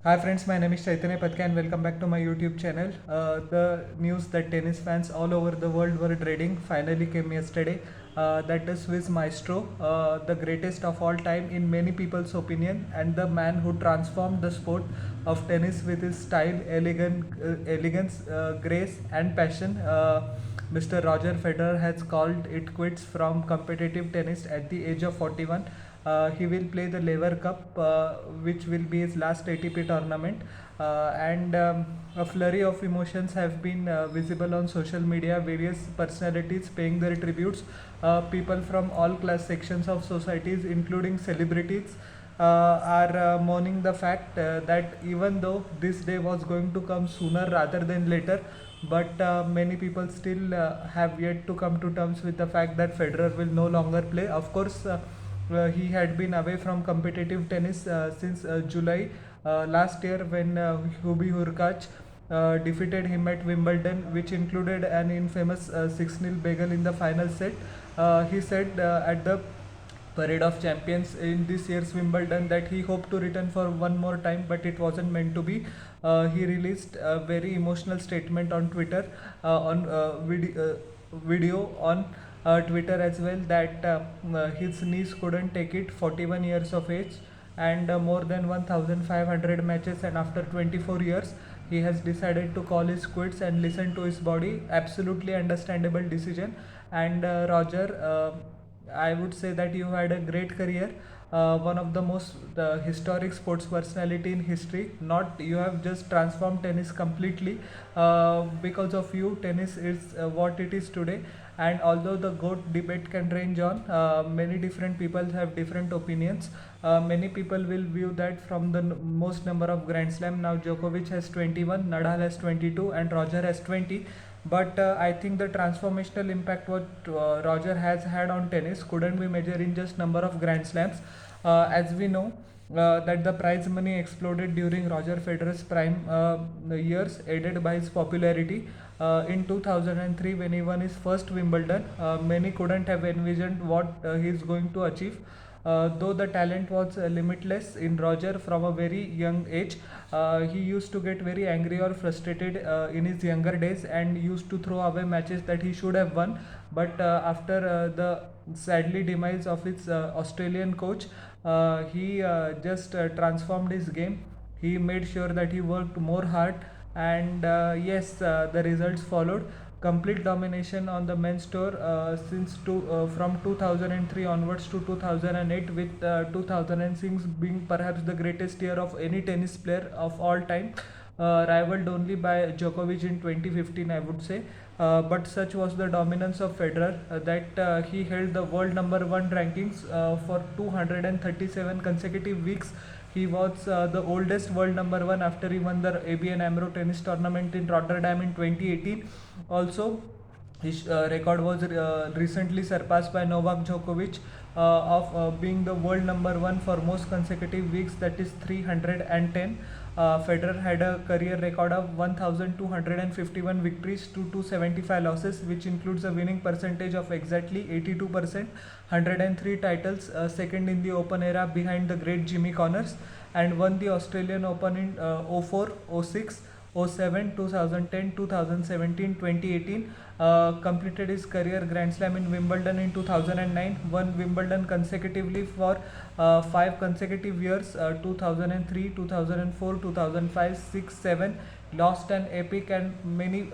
Hi friends, my name is Chaitanya Patka and welcome back to my YouTube channel. The news that tennis fans all over the world were dreading finally came yesterday. That the Swiss maestro, the greatest of all time in many people's opinion, and the man who transformed the sport of tennis with his style, elegance, grace, and passion. Mr. Roger Federer has called it quits from competitive tennis at the age of 41. He will play the Lever Cup, which will be his last ATP tournament. And a flurry of emotions have been visible on social media. Various personalities paying their tributes. People from all class sections of societies, including celebrities, are mourning the fact that even though this day was going to come sooner rather than later, but many people still have yet to come to terms with the fact that Federer will no longer play. Of course, he had been away from competitive tennis since July last year when Hubi Hurkacz defeated him at Wimbledon, which included an infamous 6-0 bagel in the final set. He said at the Parade of Champions in this year's Wimbledon that he hoped to return for one more time, but it wasn't meant to be. He released a very emotional statement on Twitter, video on Twitter as well, that his knees couldn't take it. 41 years of age and more than 1,500 matches, and after 24 years, he has decided to call his quits and listen to his body. Absolutely understandable decision. And Roger, I would say that you had a great career, one of the most historic sports personality in history. Not you have just transformed tennis completely. Because of you, tennis is what it is today. And although the GOAT debate can range on, many different people have different opinions. Many people will view that from the most number of Grand Slam. Now Djokovic has 21, Nadal has 22, and Roger has 20. But I think the transformational impact what Roger has had on tennis couldn't be measured in just number of Grand Slams. As we know, that the prize money exploded during Roger Federer's prime years, aided by his popularity. In 2003, when he won his first Wimbledon, many couldn't have envisioned what he is going to achieve. Though the talent was limitless in Roger from a very young age, he used to get very angry or frustrated in his younger days and used to throw away matches that he should have won. But after the sadly demise of his Australian coach, he just transformed his game. He made sure that he worked more hard, and yes, the results followed. Complete domination on the men's tour from 2003 onwards to 2008, with 2006 being perhaps the greatest year of any tennis player of all time, rivaled only by Djokovic in 2015, I would say. But such was the dominance of Federer that he held the world number one rankings for 237 consecutive weeks. He was the oldest world number one after he won the ABN AMRO tennis tournament in Rotterdam in 2018. Also, his record was recently surpassed by Novak Djokovic of being the world number one for most consecutive weeks, that is 310. Federer had a career record of 1,251 victories to 275 losses, which includes a winning percentage of exactly 82%, 103 titles, second in the Open era behind the great Jimmy Connors, and won the Australian Open in 04, 06, 07, 2010, 2017, 2018. Completed his career Grand Slam in Wimbledon in 2009. Won Wimbledon consecutively for 5 consecutive years, 2003, 2004, 2005, 6, 7. Lost an epic and many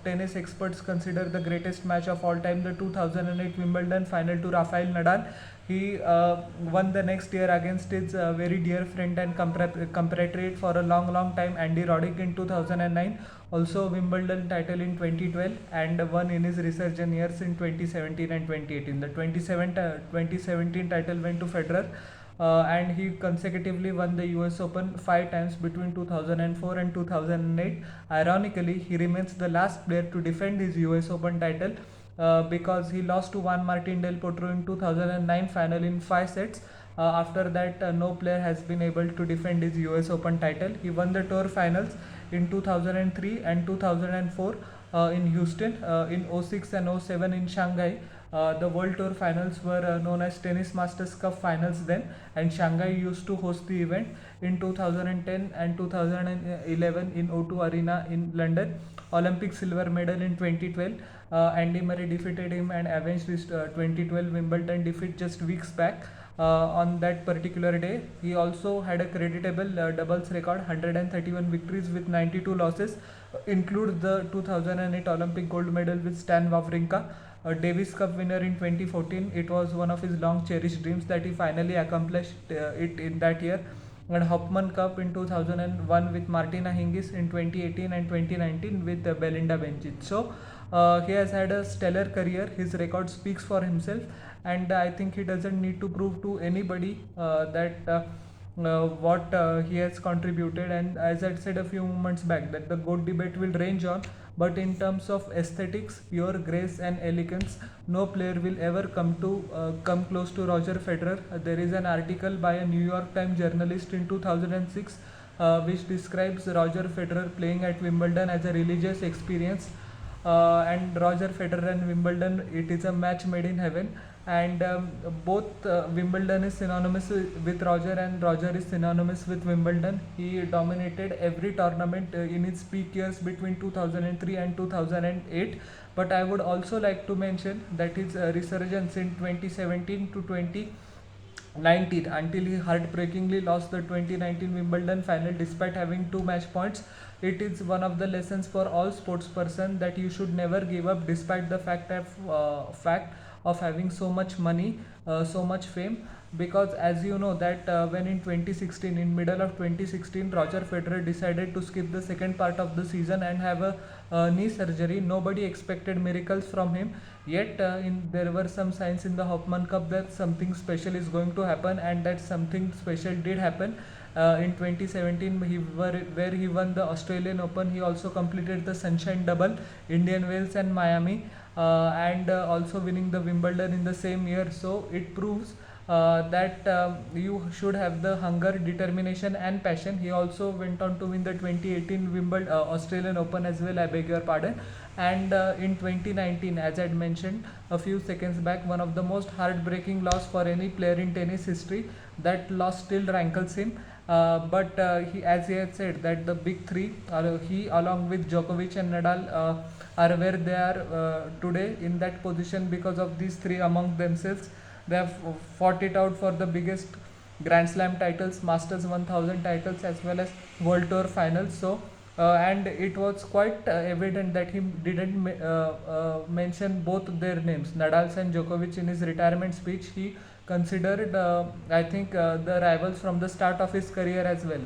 tennis experts consider the greatest match of all time, the 2008 Wimbledon final to Rafael Nadal. He won the next year against his very dear friend and compatriot for a long time, Andy Roddick, in 2009. Also Wimbledon title in 2012, and won in his resurgent years in 2017 and 2018. The 2017 title went to Federer, and he consecutively won the US Open 5 times between 2004 and 2008. Ironically, he remains the last player to defend his US Open title, because he lost to Juan Martin Del Potro in 2009 final in 5 sets. After that, no player has been able to defend his US Open title. He won the tour finals in 2003 and 2004 in Houston, in 06 and 07 in Shanghai. The World Tour finals were known as Tennis Masters Cup finals then, and Shanghai used to host the event in 2010 and 2011 in O2 Arena in London. Olympic silver medal in 2012. Andy Murray defeated him and avenged his 2012 Wimbledon defeat just weeks back. On that particular day, he also had a creditable doubles record, 131 victories with 92 losses, include the 2008 Olympic gold medal with Stan Wawrinka, a Davis Cup winner in 2014. It was one of his long cherished dreams that he finally accomplished it in that year. And Hopman Cup in 2001 with Martina Hingis, in 2018 and 2019 with Belinda Bencic. So he has had a stellar career. His record speaks for himself, and I think he doesn't need to prove to anybody that what he has contributed. And as I said a few moments back, that the GOAT debate will range on, but in terms of aesthetics, pure grace and elegance, no player will ever come close to Roger Federer. There is an article by a New York Times journalist in 2006 which describes Roger Federer playing at Wimbledon as a religious experience. And Roger Federer and Wimbledon, it is a match made in heaven. And both Wimbledon is synonymous with Roger, and Roger is synonymous with Wimbledon. He dominated every tournament in his peak years between 2003 and 2008. But I would also like to mention that his resurgence in 2017 to 2019, until he heartbreakingly lost the 2019 Wimbledon final despite having 2 match points. It is one of the lessons for all sports person that you should never give up despite the fact of having so much money, so much fame. Because as you know that when in 2016, in middle of 2016, Roger Federer decided to skip the second part of the season and have a knee surgery. Nobody expected miracles from him, yet there were some signs in the Hopman Cup that something special is going to happen, and that something special did happen. In 2017, where he won the Australian Open. He also completed the Sunshine Double, Indian Wells and Miami, and also winning the Wimbledon in the same year. So it proves that you should have the hunger, determination and passion. He also went on to win the 2018 Wimbledon Australian Open as well, I beg your pardon. And in 2019, as I had mentioned a few seconds back, one of the most heartbreaking loss for any player in tennis history. That loss still rankles him. But he, as he had said, that the big three, he along with Djokovic and Nadal, are where they are today in that position because of these three among themselves. They have fought it out for the biggest Grand Slam titles, Masters 1000 titles, as well as World Tour finals. So and it was quite evident that he didn't mention both their names, Nadal and Djokovic, in his retirement speech. He considered, I think, the rivals from the start of his career as well.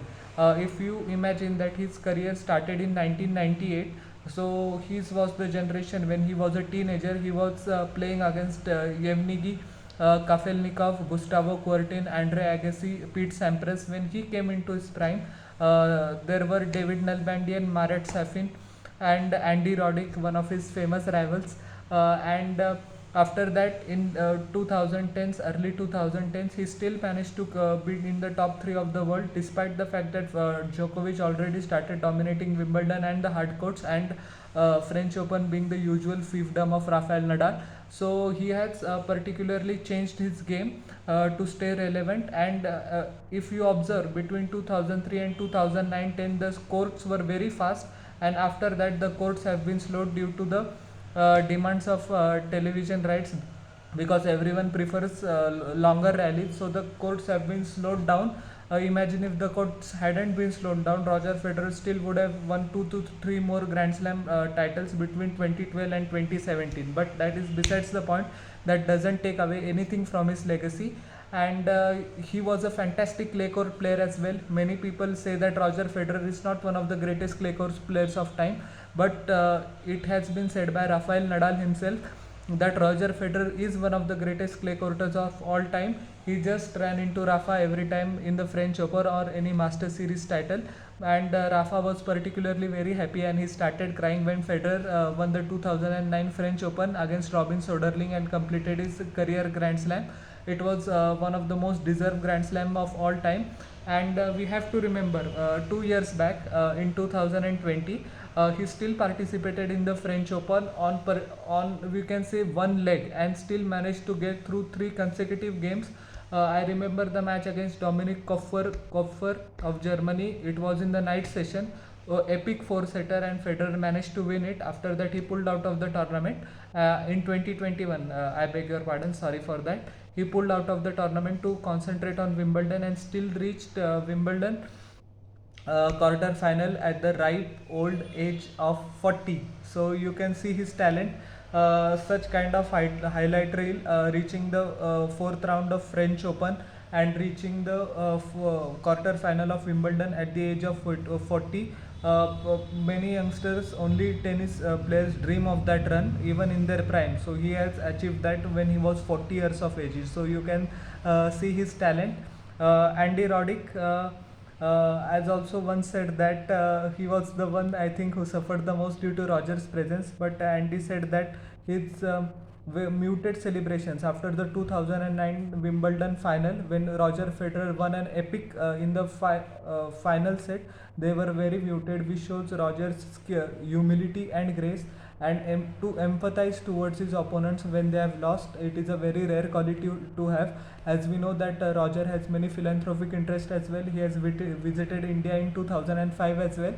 If you imagine that his career started in 1998, so his was the generation when he was a teenager. He was playing against Yevgeny Kafelnikov, Gustavo Kuerten, Andre Agassi, Pete Sampras. When he came into his prime, there were David Nalbandian, Marat Safin, and Andy Roddick, one of his famous rivals. And after that, in 2010s, early 2010s, he still managed to be in the top 3 of the world, despite the fact that Djokovic already started dominating Wimbledon and the hard courts, and French Open being the usual fiefdom of Rafael Nadal. So he has particularly changed his game to stay relevant. And if you observe, between 2003 and 2009-10, the courts were very fast, and after that the courts have been slowed due to the demands of television rights, because everyone prefers longer rallies. So the courts have been slowed down. Imagine if the courts hadn't been slowed down, Roger Federer still would have won 2 to 3 more Grand Slam titles between 2012 and 2017. But that is besides the point. That doesn't take away anything from his legacy. And he was a fantastic clay court player as well. Many people say that Roger Federer is not one of the greatest clay court players of time, but it has been said by Rafael Nadal himself that Roger Federer is one of the greatest clay courters of all time. He just ran into Rafa every time in the French Open or any Master Series title, and Rafa was particularly very happy, and he started crying when Federer won the 2009 French Open against Robin Soderling and completed his career Grand Slam. It was one of the most deserved Grand Slam of all time. And we have to remember 2 years back in 2020 he still participated in the French Open on we can say one leg and still managed to get through three consecutive games. I remember the match against Dominic Kopfer of Germany. It was in the night session, epic four-setter, and Federer managed to win it. After that, he pulled out of the tournament in 2021. I beg your pardon, sorry for that. He pulled out of the tournament to concentrate on Wimbledon and still reached Wimbledon quarter final at the ripe old age of 40. So you can see his talent. Such kind of highlight reel, reaching the fourth round of French Open and reaching the quarter final of Wimbledon at the age of 40. Many youngsters, only tennis players dream of that run even in their prime. So he has achieved that when he was 40 years of age. So you can see his talent. Andy Roddick as also once said that he was the one, I think, who suffered the most due to Roger's presence. But Andy said that his muted celebrations after the 2009 Wimbledon final, when Roger Federer won an epic in the final set, they were very muted, which shows Roger's humility and grace, and to empathize towards his opponents when they have lost. It is a very rare quality to have, as we know that Roger has many philanthropic interests as well. He has visited India in 2005 as well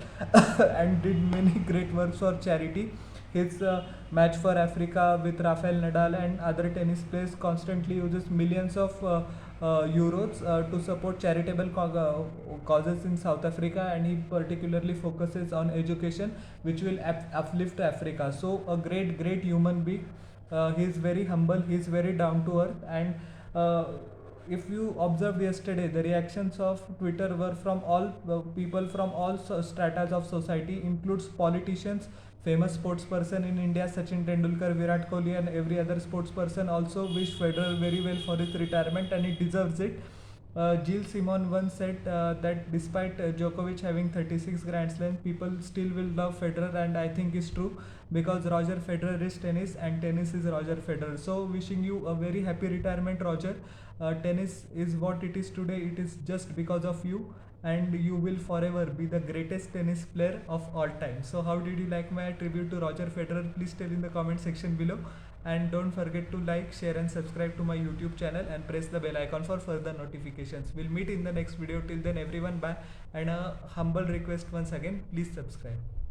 and did many great works for charity. His match for Africa with Rafael Nadal and other tennis players constantly uses millions of euros to support charitable causes in South Africa, and he particularly focuses on education, which will uplift Africa. So a great human being. He is very humble, he is very down to earth, and if you observed yesterday, the reactions of Twitter were from all people from all stratas of society, includes politicians, famous sports person in India, Sachin Tendulkar, Virat Kohli, and every other sports person also wish Federer very well for his retirement, and he deserves it. Gilles Simon once said that despite Djokovic having 36 Grand Slams, people still will love Federer, and I think it's true, because Roger Federer is tennis and tennis is Roger Federer. So wishing you a very happy retirement, Roger. Tennis is what it is today, it is just because of you, and you will forever be the greatest tennis player of all time. So how did you like my tribute to Roger Federer? Please tell in the comment section below, and don't forget to like, share and subscribe to my YouTube channel and press the bell icon for further notifications. We'll meet in the next video. Till then everyone, bye, and a humble request once again, please subscribe.